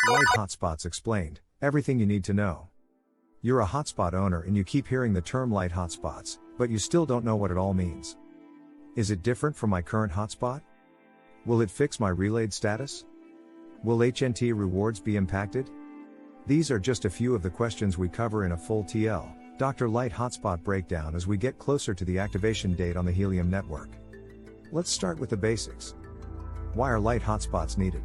Light Hotspots explained, everything you need to know. You're a hotspot owner and you keep hearing the term light hotspots, but you still don't know what it all means. Is it different from my current hotspot? Will it fix my relayed status? Will HNT rewards be impacted? These are just a few of the questions we cover in a full TL, Dr. Light Hotspot breakdown as we get closer to the activation date on the Helium network. Let's start with the basics. Why are light hotspots needed?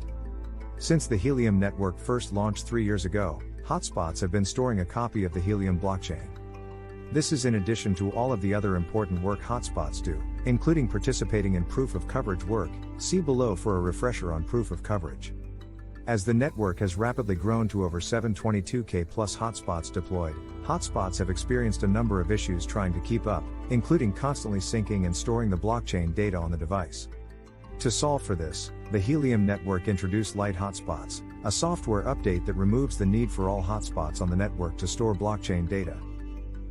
Since the Helium network first launched 3 years ago, hotspots have been storing a copy of the Helium blockchain. This is in addition to all of the other important work hotspots do, including participating in proof of coverage work. See below for a refresher on proof of coverage. As the network has rapidly grown to over 722K plus hotspots deployed, hotspots have experienced a number of issues trying to keep up, including constantly syncing and storing the blockchain data on the device. To solve for this, the Helium network introduced Light Hotspots, a software update that removes the need for all hotspots on the network to store blockchain data.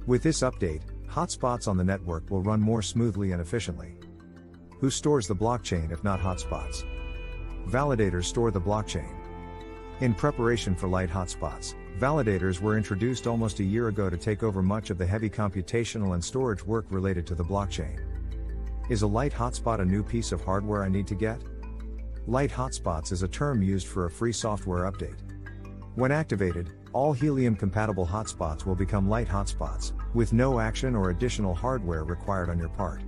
With this update, hotspots on the network will run more smoothly and efficiently. Who stores the blockchain if not hotspots? Validators store the blockchain. In preparation for Light Hotspots, validators were introduced almost a year ago to take over much of the heavy computational and storage work related to the blockchain. Is a Light Hotspot a new piece of hardware I need to get? Light Hotspots is a term used for a free software update. When activated, all Helium-compatible hotspots will become Light Hotspots, with no action or additional hardware required on your part.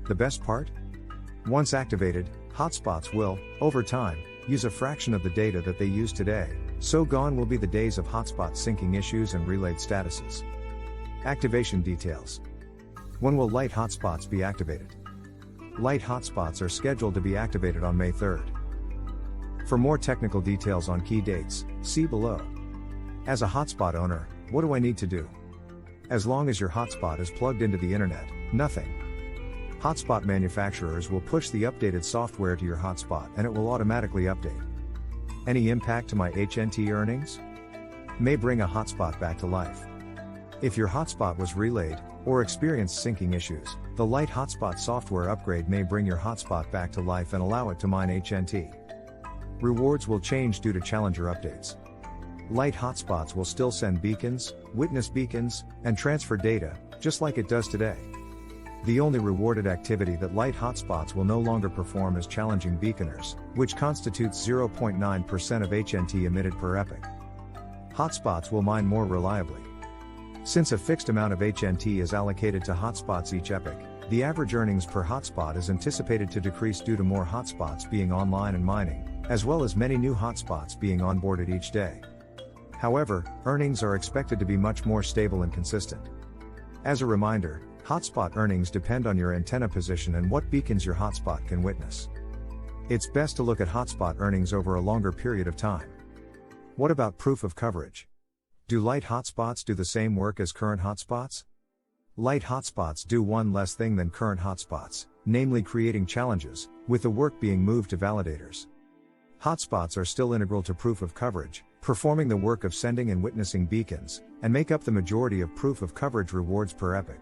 The best part? Once activated, hotspots will, over time, use a fraction of the data that they use today, so gone will be the days of hotspot syncing issues and relayed statuses. Activation details. When will Light Hotspots be activated? Light Hotspots are scheduled to be activated on May 3rd. For more technical details on key dates, see below. As a hotspot owner, what do I need to do? As long as your hotspot is plugged into the internet, nothing. Hotspot manufacturers will push the updated software to your hotspot and it will automatically update. Any impact to my HNT earnings? May bring a hotspot back to life. If your hotspot was relayed, or experienced syncing issues, the Light Hotspot software upgrade may bring your hotspot back to life and allow it to mine HNT. Rewards will change due to challenger updates. Light Hotspots will still send beacons, witness beacons, and transfer data, just like it does today. The only rewarded activity that Light Hotspots will no longer perform is challenging beaconers, which constitutes 0.9% of HNT emitted per epoch. Hotspots will mine more reliably. Since a fixed amount of HNT is allocated to hotspots each epoch, the average earnings per hotspot is anticipated to decrease due to more hotspots being online and mining, as well as many new hotspots being onboarded each day. However, earnings are expected to be much more stable and consistent. As a reminder, hotspot earnings depend on your antenna position and what beacons your hotspot can witness. It's best to look at hotspot earnings over a longer period of time. What about proof of coverage? Do Light Hotspots do the same work as current hotspots? Light Hotspots do one less thing than current hotspots, namely creating challenges, with the work being moved to validators. Hotspots are still integral to proof of coverage, performing the work of sending and witnessing beacons, and make up the majority of proof of coverage rewards per epoch.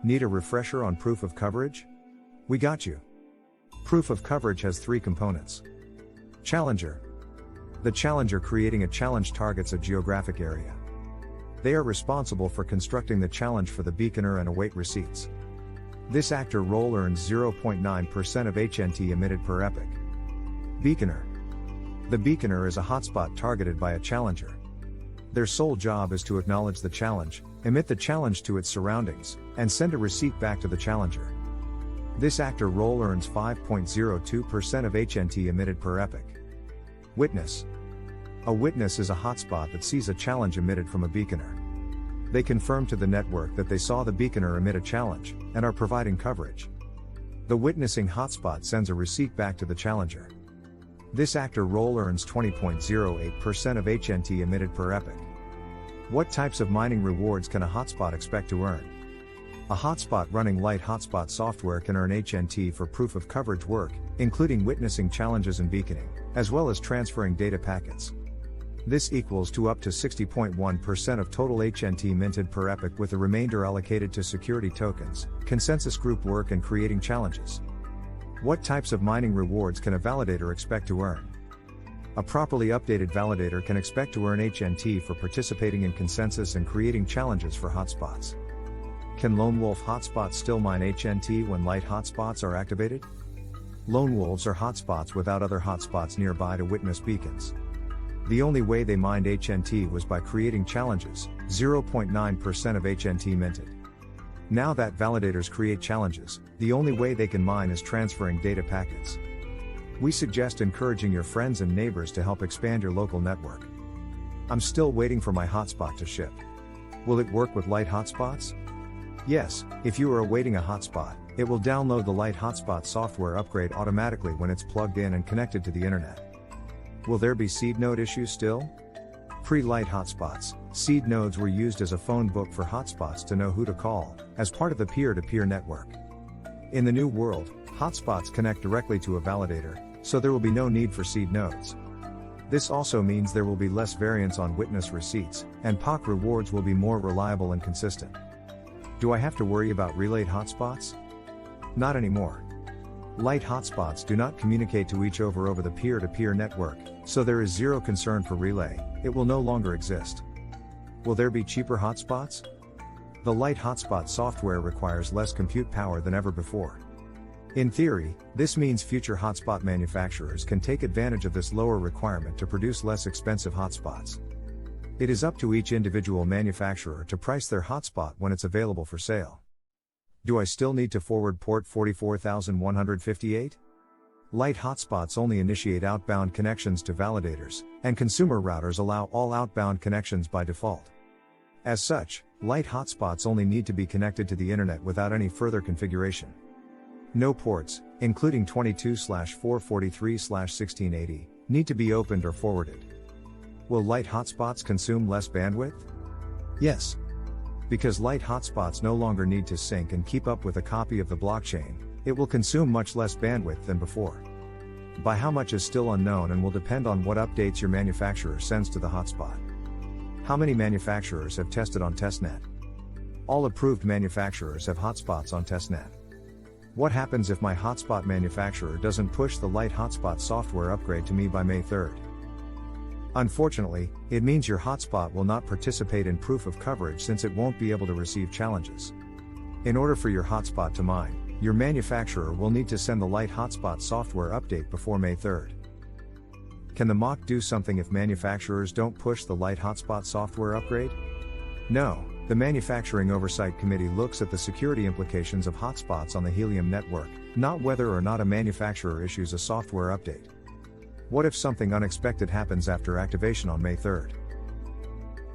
Need a refresher on proof of coverage? We got you. Proof of coverage has 3 components. Challenger. The challenger creating a challenge targets a geographic area. They are responsible for constructing the challenge for the beaconer and await receipts. This actor role earns 0.9% of HNT emitted per epoch. Beaconer. The beaconer is a hotspot targeted by a challenger. Their sole job is to acknowledge the challenge, emit the challenge to its surroundings, and send a receipt back to the challenger. This actor role earns 5.02% of HNT emitted per epoch. Witness. A witness is a hotspot that sees a challenge emitted from a beaconer. They confirm to the network that they saw the beaconer emit a challenge, and are providing coverage. The witnessing hotspot sends a receipt back to the challenger. This actor role earns 20.08% of HNT emitted per epoch. What types of mining rewards can a hotspot expect to earn? A hotspot running Light Hotspot software can earn HNT for proof of coverage work, including witnessing challenges and beaconing, as well as transferring data packets. This equals to up to 60.1% of total HNT minted per epoch, with the remainder allocated to security tokens, consensus group work and creating challenges. What types of mining rewards can a validator expect to earn? A properly updated validator can expect to earn HNT for participating in consensus and creating challenges for hotspots. Can lone wolf hotspots still mine HNT when light hotspots are activated? Lone wolves are hotspots without other hotspots nearby to witness beacons. The only way they mined HNT was by creating challenges, 0.9% of HNT minted. Now that validators create challenges, the only way they can mine is transferring data packets. We suggest encouraging your friends and neighbors to help expand your local network. I'm still waiting for my hotspot to ship. Will it work with light hotspots? Yes, if you are awaiting a hotspot, it will download the light hotspot software upgrade automatically when it's plugged in and connected to the internet. Will there be seed node issues still? Pre-light hotspots, seed nodes were used as a phone book for hotspots to know who to call, as part of the peer-to-peer network. In the new world, hotspots connect directly to a validator, so there will be no need for seed nodes. This also means there will be less variance on witness receipts, and POC rewards will be more reliable and consistent. Do I have to worry about relayed hotspots? Not anymore. Light hotspots do not communicate to each other over the peer-to-peer network, so there is zero concern for relay. It will no longer exist. Will there be cheaper hotspots? The light hotspot software requires less compute power than ever before. In theory, this means future hotspot manufacturers can take advantage of this lower requirement to produce less expensive hotspots. It is up to each individual manufacturer to price their hotspot when it's available for sale. Do I still need to forward port 44158? Light hotspots only initiate outbound connections to validators, and consumer routers allow all outbound connections by default. As such, light hotspots only need to be connected to the internet without any further configuration. No ports, including 22/443/1680, need to be opened or forwarded. Will light hotspots consume less bandwidth? Yes. Because light hotspots no longer need to sync and keep up with a copy of the blockchain, it will consume much less bandwidth than before. By how much is still unknown and will depend on what updates your manufacturer sends to the hotspot. How many manufacturers have tested on testnet? All approved manufacturers have hotspots on testnet. What happens if my hotspot manufacturer doesn't push the light hotspot software upgrade to me by May 3rd? Unfortunately, it means your hotspot will not participate in proof of coverage since it won't be able to receive challenges. In order for your hotspot to mine, your manufacturer will need to send the light hotspot software update before May 3rd. Can the MOC do something if manufacturers don't push the light hotspot software upgrade? No. The Manufacturing Oversight Committee looks at the security implications of hotspots on the Helium network, not whether or not a manufacturer issues a software update. What if something unexpected happens after activation on May 3rd?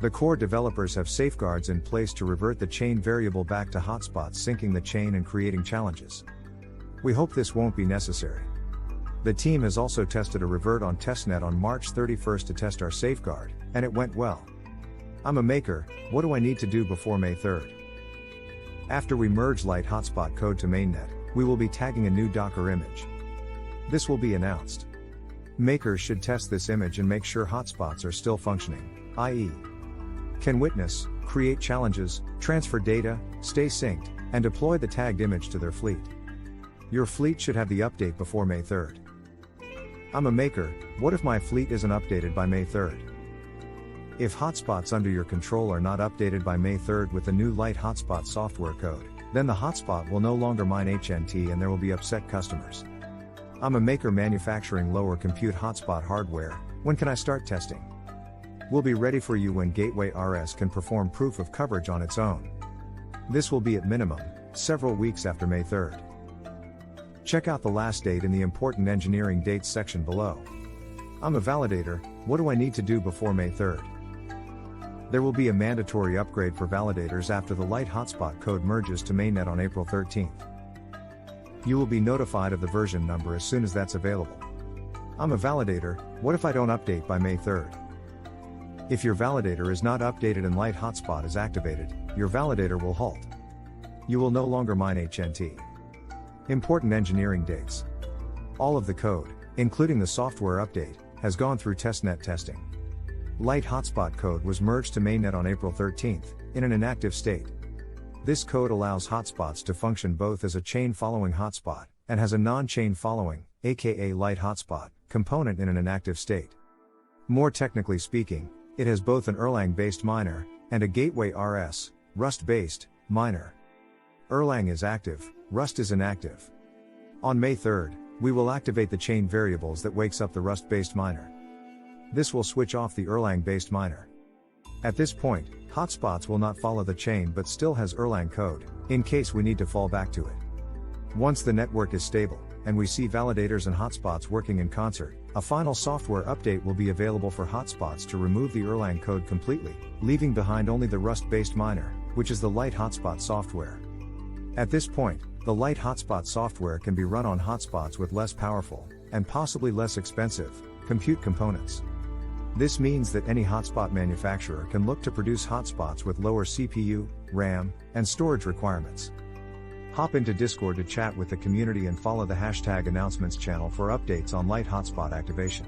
The core developers have safeguards in place to revert the chain variable back to hotspots, syncing the chain and creating challenges. We hope this won't be necessary. The team has also tested a revert on testnet on March 31st to test our safeguard, and it went well. I'm a maker, what do I need to do before May 3rd? After we merge light hotspot code to mainnet, we will be tagging a new Docker image. This will be announced. Makers should test this image and make sure hotspots are still functioning, i.e., can witness, create challenges, transfer data, stay synced, and deploy the tagged image to their fleet. Your fleet should have the update before May 3rd. I'm a maker, what if my fleet isn't updated by May 3rd? If hotspots under your control are not updated by May 3rd with the new light hotspot software code, then the hotspot will no longer mine HNT and there will be upset customers. I'm a maker manufacturing lower compute hotspot hardware, when can I start testing? We'll be ready for you when Gateway RS can perform proof of coverage on its own. This will be at minimum, several weeks after May 3rd. Check out the last date in the important engineering dates section below. I'm a validator, what do I need to do before May 3rd? There will be a mandatory upgrade for validators after the light hotspot code merges to mainnet on April 13th. You will be notified of the version number as soon as that's available. I'm a validator, what if I don't update by May 3rd? If your validator is not updated and light hotspot is activated, your validator will halt. You will no longer mine HNT. Important engineering dates. All of the code, including the software update, has gone through testnet testing. Light hotspot code was merged to mainnet on April 13th, in an inactive state. This code allows hotspots to function both as a chain following hotspot, and has a non-chain following, aka light hotspot, component in an inactive state. More technically speaking, it has both an Erlang-based miner, and a gateway RS, Rust-based, miner. Erlang is active, Rust is inactive. On May 3rd, we will activate the chain variables that wakes up the Rust-based miner. This will switch off the Erlang-based miner. At this point, Hotspots will not follow the chain but still has Erlang code, in case we need to fall back to it. Once the network is stable, and we see validators and Hotspots working in concert, a final software update will be available for Hotspots to remove the Erlang code completely, leaving behind only the Rust-based miner, which is the light hotspot software. At this point, the light hotspot software can be run on hotspots with less powerful, and possibly less expensive, compute components. This means that any hotspot manufacturer can look to produce hotspots with lower CPU, RAM, and storage requirements. Hop into Discord to chat with the community and follow the #announcements channel for updates on light hotspot activation.